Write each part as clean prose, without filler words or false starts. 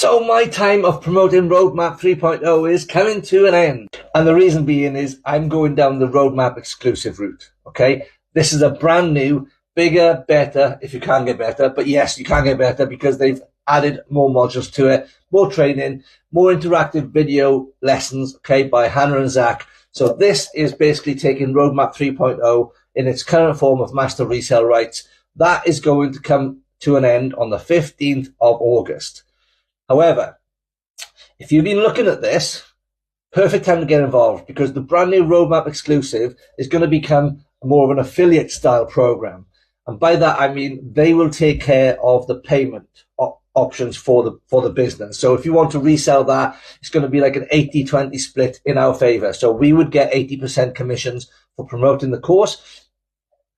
So my time of promoting Roadmap 3.0 is coming to an end. And the reason being is I'm going down the Roadmap exclusive route. Okay. This is a brand new, bigger, better, if you can get better. But yes, you can get better because they've added more modules to it, more training, more interactive video lessons, okay, by Hannah and Zach. So this is basically taking Roadmap 3.0 in its current form of master resale rights. That is going to come to an end on the 15th of August. However, if you've been looking at this, perfect time to get involved because the brand new Roadmap exclusive is going to become more of an affiliate style program. And by that, I mean, they will take care of the payment options for the business. So if you want to resell that, it's going to be like an 80-20 split in our favor. So we would get 80% commissions for promoting the course.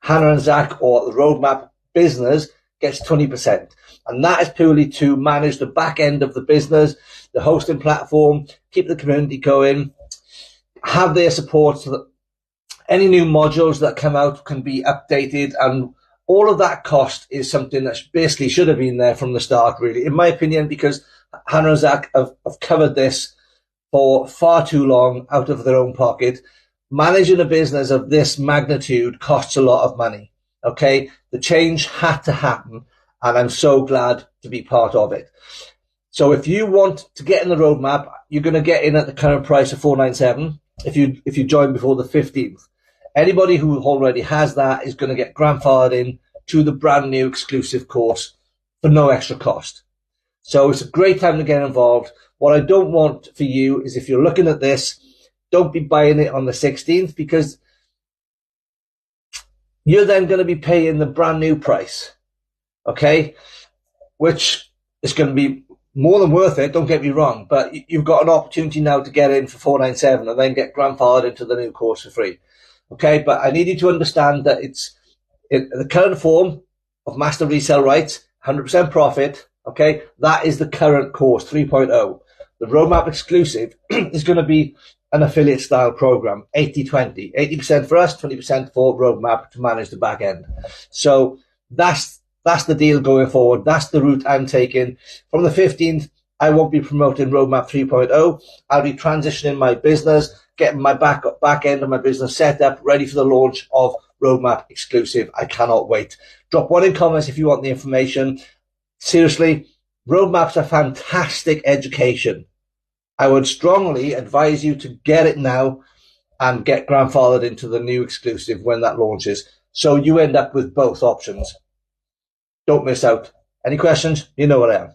Hannah and Zach, or the Roadmap business, gets 20%. And that is purely to manage the back end of the business, the hosting platform, keep the community going, have their support so that any new modules that come out can be updated, and all of that cost is something that basically should have been there from the start, really, in my opinion, because Hannah and Zach have covered this for far too long out of their own pocket. Managing a business of this magnitude costs a lot of money, okay? The change had to happen, and I'm so glad to be part of it. So if you want to get in the Roadmap, you're going to get in at the current price of $497 if you join before the 15th. Anybody who already has that is going to get grandfathered in to the brand new exclusive course for no extra cost. So it's a great time to get involved. What I don't want for you is, if you're looking at this, don't be buying it on the 16th, because you're then going to be paying the brand new price, okay? Which is going to be more than worth it, don't get me wrong, but you've got an opportunity now to get in for $497 and then get grandfathered into the new course for free. Okay, but I need you to understand that it's in the current form of master resale rights, 100% profit. Okay, that is the current course 3.0. The Roadmap exclusive is going to be an affiliate style program, 80-20, 80% for us, 20% for Roadmap to manage the back end. So that's the deal going forward. That's the route I'm taking. From the 15th, I won't be promoting Roadmap 3.0. I'll be transitioning my business, getting my back end of my business set up, ready for the launch of Roadmap exclusive. I cannot wait. Drop one in comments if you want the information. Seriously, Roadmap's a fantastic education. I would strongly advise you to get it now and get grandfathered into the new exclusive when that launches, so you end up with both options. Don't miss out. Any questions? You know what I am.